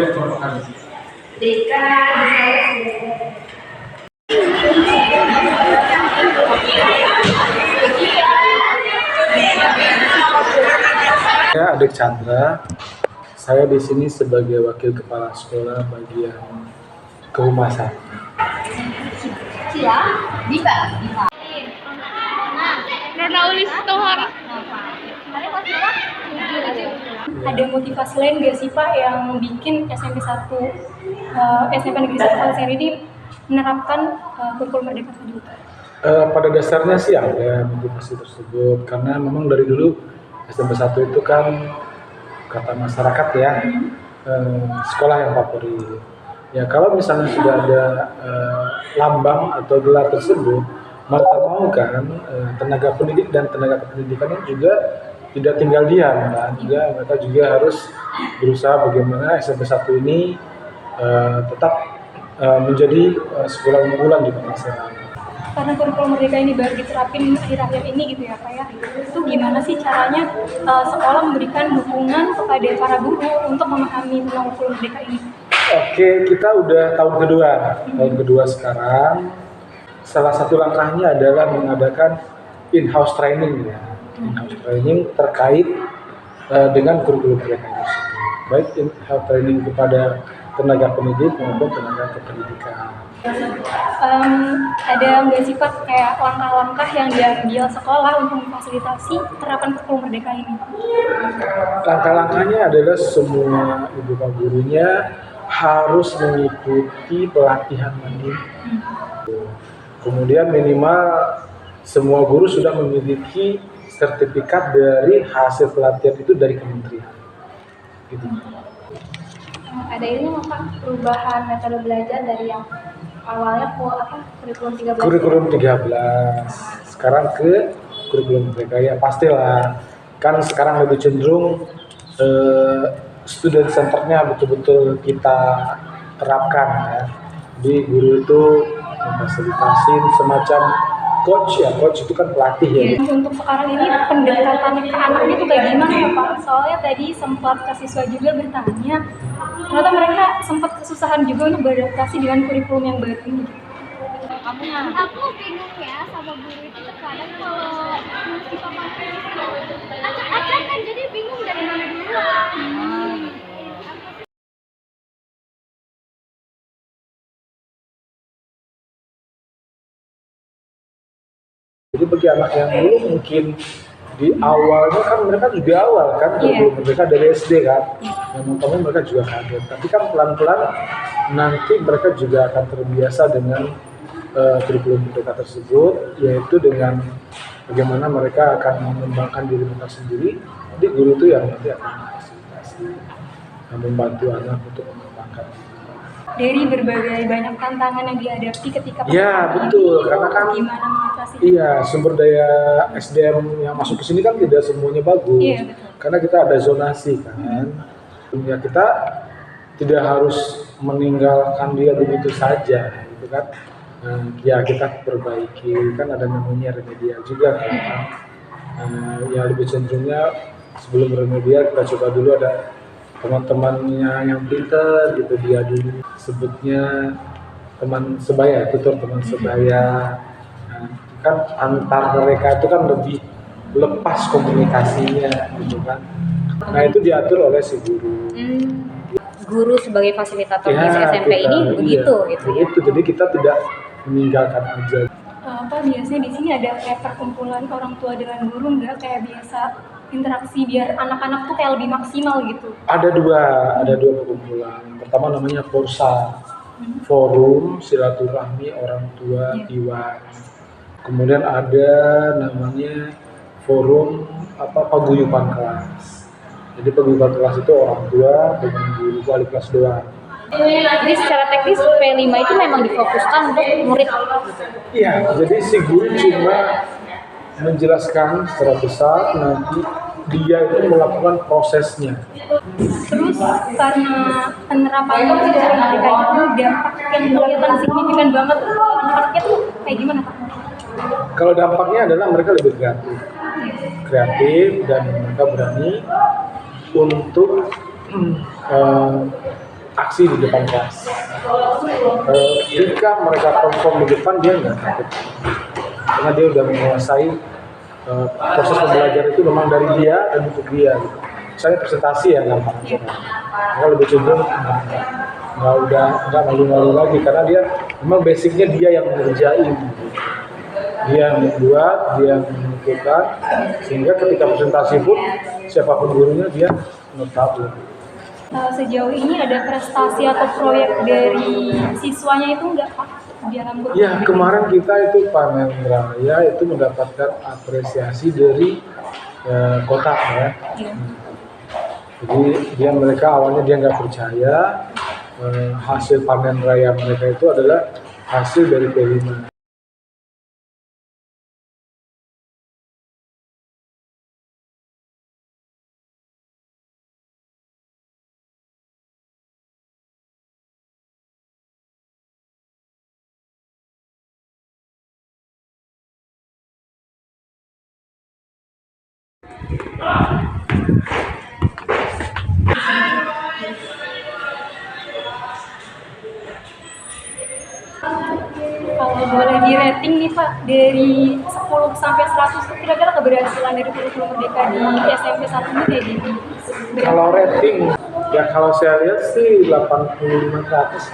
Saya Adik Chandra, saya di sini sebagai wakil kepala sekolah bagian kehumasan. Ada motivasi lain nggak sih Pak yang bikin SMP Negeri 1 Kalisari ini menerapkan kurikulum Merdeka Belajar? Pada dasarnya sih ada motivasi tersebut karena memang dari dulu SMP 1 itu kan kata masyarakat ya sekolah yang favorit. Ya kalau misalnya sudah ada lambang atau gelar tersebut, maka mau kan tenaga pendidik dan tenaga kependidikannya juga tidak tinggal diam kan, juga mereka juga harus berusaha bagaimana SMP 1 ini tetap menjadi sekolah unggulan di Kalisari. Karena kurikulum Merdeka ini baru diterapin akhir-akhir ini gitu ya Pak ya, itu gimana sih caranya sekolah memberikan dukungan kepada para guru untuk memahami tentang kurikulum Merdeka ini? Oke, kita udah tahun kedua sekarang. Salah satu langkahnya adalah mengadakan in-house training ya, in-house training terkait dengan kurikulum Merdeka ini. Baik in-house training kepada tenaga pendidik maupun tenaga kependidikan. Ada nggak sih Pak kayak langkah-langkah yang diambil sekolah untuk memfasilitasi terapan kurikulum Merdeka ini? Langkah-langkahnya adalah semua ibu pak gurunya harus mengikuti pelatihan mandiri. Kemudian minimal semua guru sudah memiliki sertifikat dari hasil pelatihan itu dari kementerian. Gitu. Ada ini Pak perubahan metode belajar dari yang awalnya kurikulum 13. Kurikulum 13 sekarang ke kurikulum Merdeka ya pastilah kan sekarang lebih cenderung student centernya betul-betul kita terapkan ya. Di guru itu memfasilitasi semacam coach ya, coach itu kan pelatih ya. Untuk sekarang ini pendekatannya ke anak itu kayak gimana ya Pak? Soalnya tadi sempat ke siswa juga bertanya, ternyata mereka sempat kesusahan juga untuk beradaptasi dengan kurikulum yang baru ini. Aku bingung ya sama guru itu terkadang kalau ngasih papan tulis acak-acak kan jadi bingung dari mana duluan. Jadi bagi anak yang dulu mungkin di awalnya kan mereka juga awal kan kurikulum Merdeka dari SD kan, yang utamanya mereka juga kaget. Tapi kan pelan-pelan nanti mereka juga akan terbiasa dengan kurikulum Merdeka tersebut, yaitu dengan bagaimana mereka akan mengembangkan diri mereka sendiri. Jadi guru itu yang nanti akan memfasilitasi, membantu anak untuk mengembangkan diri. Dari berbagai banyak tantangan yang dihadapi ketika Ya betul, karena kan gimana mengatasi? iya sumber daya SDM yang masuk ke sini kan tidak semuanya bagus. Iya, betul. Karena kita ada zonasi kan. Ya kita tidak harus meninggalkan dia begitu saja, gitu kan. Ya kita perbaiki, kan ada namanya remedial juga kan. Ya lebih cenderungnya sebelum remedial kita coba dulu ada teman-temannya yang pintar gitu, dia dulu sebutnya teman sebaya, tutor teman sebaya. Kan antar mereka itu kan lebih lepas komunikasinya gitu kan. Nah itu diatur oleh si guru. Guru sebagai fasilitator di Ya, SMP kita, ini begitu iya, gitu ya. begitu. Jadi kita tidak meninggalkan aja. Pak biasanya di sini ada kayak perkumpulan orang tua dengan guru nggak kayak biasa interaksi biar anak-anak tuh kayak lebih maksimal gitu? Ada dua perkumpulan. Pertama namanya Forsa, Forum Silaturahmi Orang Tua Iwan. Kemudian ada namanya Forum Paguyuban Kelas. Jadi paguyuban kelas itu orang tua dengan guru wali kelas doang. Jadi secara teknis P5 itu memang difokuskan untuk murid. Iya, jadi si guru cuma menjelaskan secara besar, nanti dia itu melakukan prosesnya. Terus karena penerapan kurikulum Merdeka itu dampak yang kelihatan signifikan banget dampaknya tuh kayak gimana Pak? Kalau dampaknya adalah mereka lebih kreatif dan mereka berani untuk aksi di depan kelas. Jika mereka perform di depan, dia nggak takut karena dia udah menguasai proses pembelajaran itu memang dari dia dan untuk dia gitu. Misalnya presentasi ya gampang aja kan. Maka lebih cenderung nggak malu-malu lagi karena dia memang basicnya dia yang mengerjain gitu. Dia yang membuat, dia yang menentukan, sehingga ketika presentasi pun siapapun gurunya dia tahu. Sejauh ini ada prestasi atau proyek dari siswanya itu enggak Pak? Dalam Ya, kemarin kita itu panen raya itu mendapatkan apresiasi dari kota ya. Jadi mereka awalnya dia nggak percaya hasil panen raya mereka itu adalah hasil dari P5. Kalau boleh di rating nih Pak, dari 10 sampai 100 itu kira-kira keberhasilan dari kurikulum merdeka di SMP 1 ini kayak gini? Kalau rating, ya kalau saya lihat sih 85 ke atas.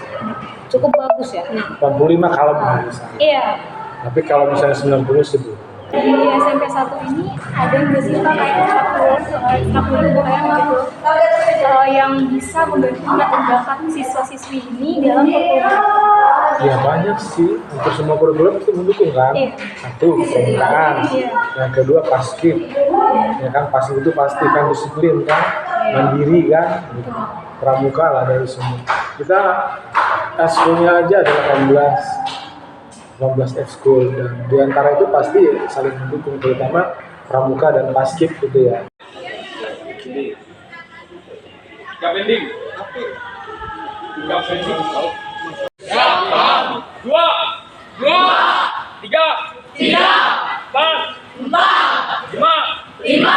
Cukup bagus ya. 85 kalau misalnya. Iya. Tapi kalau misalnya 90 sih belum. Di SMP 1 ini ada nggak sih Pak kayak gitu yang bisa membantu bakat siswa-siswi ini dalam kurikulum? Ya banyak sih, untuk semua kurikulum itu mendukung kan. Satu, kemudahan. Yang kedua, paskib. Ya kan, paskib itu pasti kan disiplin kan, mandiri kan, pramuka lah dari semua. Kita ekskul-nya aja ada 18 ekskul, dan diantara itu pasti saling mendukung, terutama pramuka dan paskib gitu ya. Gak pending. Gak pending. 2, 3, 4, 5,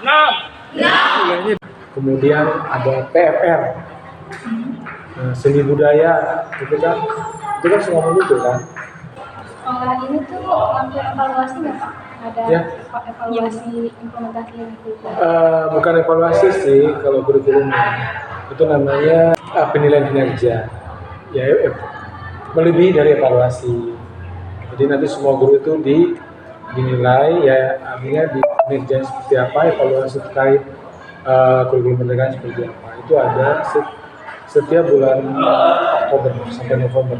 6. Kemudian ada PFR, seni budaya, gitu kan. Itu kan semua mendukung kan. Ini tuh hampir evaluasi nggak Pak? Ada Ya. evaluasi implementasi itu? Bukan evaluasi sih kalau kurikulumnya, itu namanya penilaian kinerja. Ya, melebihi dari evaluasi. Jadi nanti semua guru itu dinilai, ya artinya di kinerja seperti apa, evaluasi terkait kurikulum merdeka seperti apa. Itu ada setiap bulan Oktober sampai November.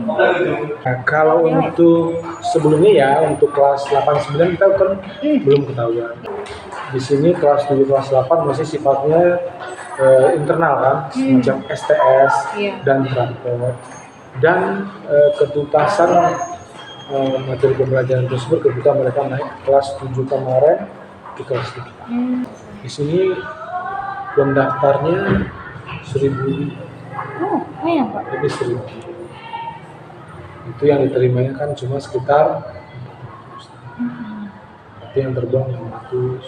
Nah, kalau untuk sebelumnya ya, untuk kelas 8-9 kita kan belum ketahuan. Di sini kelas 7, kelas 8 masih sifatnya internal kan, semacam STS dan rapor. Dan ketuntasan materi pembelajaran tersebut ketika mereka naik kelas 7 kemarin di kelas 3. Di sini pendaftarnya 1.000. Iya Pak. Lebih 1.000. Itu yang diterimanya kan cuma sekitar tapi yang terbang 500.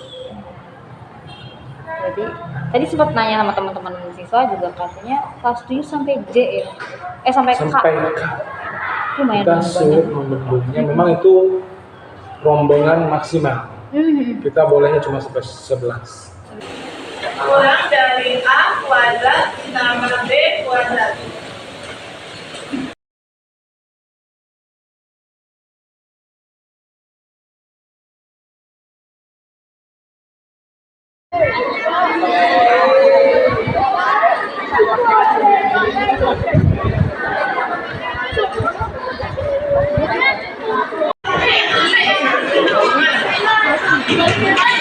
Jadi tadi sempat nanya sama teman-teman siswa juga katanya kelas 7 sampai J ya. Sampai K. Lumayan Kita banyak. sulit membendungnya. Memang itu rombongan maksimal. Kita bolehnya cuma sampai 11. Kurang dari A kuadrat ditambah B kuadrat. Thank you.